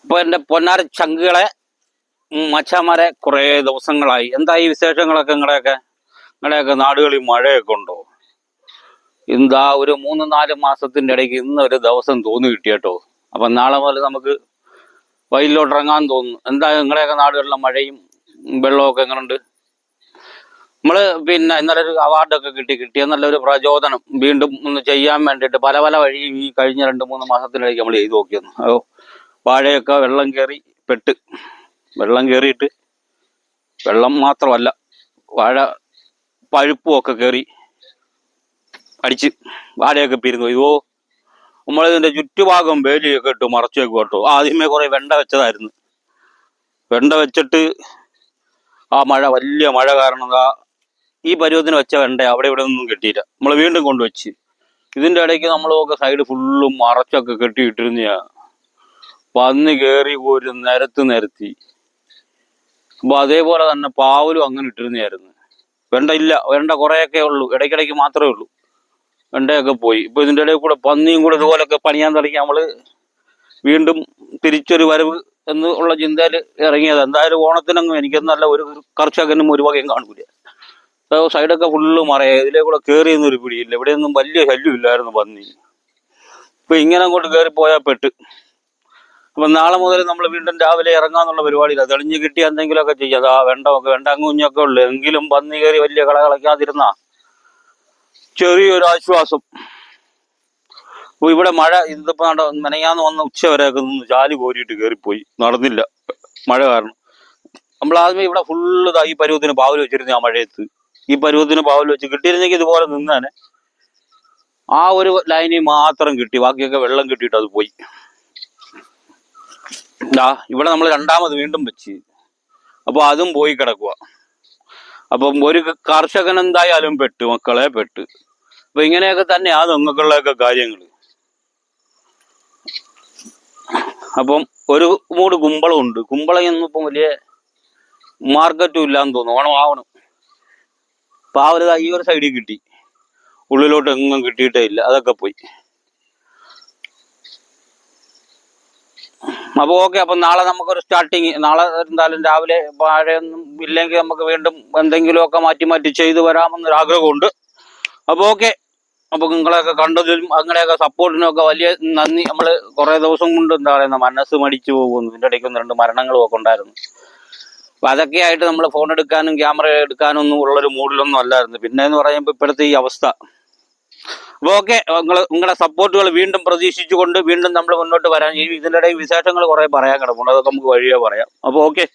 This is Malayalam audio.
അപ്പൊ എന്റെ പൊന്നാര ചങ്കുകളെ മച്ചാമാരെ കുറെ ദിവസങ്ങളായി. എന്താ ഈ വിശേഷങ്ങളൊക്കെ നിങ്ങളുടെയൊക്കെ നാടുകളിൽ മഴയൊക്കെ ഉണ്ടോ? എന്താ ഒരു 3-4 മാസത്തിന്റെ ഇടയ്ക്ക് ഇന്നൊരു ദിവസം തോന്നി കിട്ടിയട്ടോ. അപ്പൊ നാളെ മുതൽ നമുക്ക് വയലിലോട്ട് ഇറങ്ങാൻ തോന്നുന്നു. എന്താ നിങ്ങളുടെയൊക്കെ നാടുകളിലെ മഴയും വെള്ളമൊക്കെ എങ്ങനെയുണ്ട്? നമ്മള് പിന്നെ ഇന്നലെ ഒരു അവാർഡൊക്കെ കിട്ടിയ നല്ലൊരു പ്രചോദനം വീണ്ടും ഒന്ന് ചെയ്യാൻ വേണ്ടിയിട്ട് പല പല വഴി ഈ കഴിഞ്ഞ 2-3 മാസത്തിനിടയ്ക്ക് നമ്മൾ ചെയ്തു നോക്കിയെന്നു. വാഴയൊക്കെ വെള്ളം കയറിയിട്ട് വെള്ളം മാത്രമല്ല വാഴ പഴുപ്പും ഒക്കെ കയറി അടിച്ച് വാഴയൊക്കെ പിരിഞ്ഞു. നമ്മളിതിന്റെ ചുറ്റുഭാഗം വേലിയൊക്കെ ഇട്ട് മറച്ചു വെക്കും കേട്ടോ. ആദ്യമേ കുറെ വെണ്ട വെച്ചതായിരുന്നു. വെണ്ട വെച്ചിട്ട് വലിയ മഴ കാരണം ഈ പരുവത്തിന് വെച്ച വെണ്ട അവിടെ ഇവിടെ ഒന്നും കിട്ടിയില്ല. നമ്മൾ വീണ്ടും കൊണ്ടുവച്ച് ഇതിന്റെ ഇടയ്ക്ക് നമ്മളൊക്കെ സൈഡ് ഫുള്ളും മറച്ചൊക്കെ കെട്ടിയിട്ടിരുന്ന പന്നി കയറി ഒരു നിരത്തി. അപ്പൊ അതേപോലെ തന്നെ പാവലും അങ്ങനെ ഇട്ടിരുന്നായിരുന്നു. വെണ്ട ഇല്ല, വെണ്ട കുറേയൊക്കെ ഉള്ളൂ, ഇടയ്ക്കിടയ്ക്ക് മാത്രമേ ഉള്ളൂ. വെണ്ടയൊക്കെ പോയി. ഇപ്പൊ ഇതിന്റെ ഇടയിൽ കൂടെ പന്നിയും കൂടെ ഇതുപോലൊക്കെ പണിയാൻ തുടങ്ങി. നമ്മള് വീണ്ടും തിരിച്ചൊരു വരവ് എന്ന് ഉള്ള ചിന്തയിൽ ഇറങ്ങിയത്. എന്തായാലും ഓണത്തിനങ്ങും എനിക്കെന്നല്ല ഒരു കർഷകനും ഒരു വകയും കാണൂല. സൈഡൊക്കെ ഫുള്ള് മറയാ. ഇതിലെ കൂടെ കയറിയൊന്നും ഒരു പിടിയില്ല. ഇവിടെയൊന്നും വലിയ ശല്യം ഇല്ലായിരുന്നു പന്നി. ഇപ്പൊ ഇങ്ങനെ അങ്ങോട്ട് കയറി പോയാൽ പെട്ട്. അപ്പൊ നാളെ മുതൽ നമ്മൾ വീണ്ടും രാവിലെ ഇറങ്ങാന്നുള്ള പരിപാടിയില്ല. തെളിഞ്ഞു കിട്ടി എന്തെങ്കിലുമൊക്കെ ചെയ്യാം. വെണ്ട കുഞ്ഞൊക്കെ ഉള്ളു. എങ്കിലും പന്നി കയറി വലിയ കളകളയ്ക്കാതിരുന്ന ചെറിയൊരു ആശ്വാസം. അപ്പൊ ഇവിടെ മഴ ഇതിപ്പോ മെനയാന്ന് വന്ന ഉച്ച വരെയൊക്കെ നിന്ന് ചാലി കോരിയിട്ട് കയറിപ്പോയി. നടന്നില്ല മഴ കാരണം. നമ്മൾ ആദ്യമേ ഇവിടെ ഫുള്ള് ഈ പരുവത്തിന് പാവൽ വെച്ചിരുന്നു. ആ മഴയത്ത് ഈ പരുവത്തിന് പാവൽ വെച്ച് കിട്ടിയിരുന്നെങ്കിൽ ഇതുപോലെ നിന്നാനെ. ആ ഒരു ലൈനിൽ മാത്രം കിട്ടി, ബാക്കിയൊക്കെ വെള്ളം കിട്ടിയിട്ട് അത് പോയി. ഇവിടെ നമ്മൾ രണ്ടാമത് വീണ്ടും വെച്ച്, അപ്പൊ അതും പോയി കിടക്കുക. അപ്പം ഒരു കർഷകൻ എന്തായാലും മക്കളെ പെട്ട്. അപ്പൊ ഇങ്ങനെയൊക്കെ തന്നെയാ നിങ്ങൾക്കുള്ളതൊക്കെ കാര്യങ്ങൾ. അപ്പം ഒരു മൂട് കുമ്പളം ഉണ്ട്. കുമ്പളം ഇന്നിപ്പം വലിയ മാർക്കറ്റും ഇല്ലാന്ന് തോന്നുന്നു. ഓണം ആവണം. പാവല് ഈ ഒരു സൈഡിൽ കിട്ടി, ഉള്ളിലോട്ട് എങ്ങും കിട്ടിയിട്ടേ ഇല്ല. അതൊക്കെ പോയി. അപ്പൊ ഓക്കെ. അപ്പൊ നാളെ നമുക്കൊരു സ്റ്റാർട്ടിങ്. നാളെ എന്തായാലും രാവിലെ വാഴയൊന്നും ഇല്ലെങ്കിൽ നമുക്ക് വീണ്ടും എന്തെങ്കിലുമൊക്കെ മാറ്റി ചെയ്തു വരാമെന്നൊരു ആഗ്രഹമുണ്ട്. അപ്പൊ ഓക്കെ. അപ്പൊ നിങ്ങളെയൊക്കെ കണ്ടതിലും അങ്ങനെയൊക്കെ സപ്പോർട്ടിനും ഒക്കെ വലിയ നന്ദി. നമ്മള് കുറെ ദിവസം കൊണ്ട് എന്താ പറയുന്ന മനസ്സ് മടിച്ചു പോകുന്നു. ഇതിന്റെ ഇടയ്ക്ക് 2 മരണങ്ങളും ഒക്കെ ഉണ്ടായിരുന്നു. അപ്പൊ അതൊക്കെ ആയിട്ട് നമ്മൾ ഫോൺ എടുക്കാനും ക്യാമറ എടുക്കാനും ഒന്നും ഉള്ളൊരു മൂഡിലൊന്നും അല്ലായിരുന്നു. പിന്നെ എന്ന് പറയുമ്പോൾ ഇപ്പോഴത്തെ ഈ അവസ്ഥ. അപ്പൊ ഓക്കെ, നിങ്ങളുടെ സപ്പോർട്ടുകൾ വീണ്ടും പ്രതീക്ഷിച്ചുകൊണ്ട് വീണ്ടും നമ്മൾ മുന്നോട്ട് വരാൻ. ഇതിന്റെ ഇടയിൽ വിശേഷങ്ങൾ കുറെ പറയാൻ കിടപ്പുണ്ട്. അതൊക്കെ നമുക്ക് വഴിയേ പറയാം. അപ്പൊ ഓക്കെ.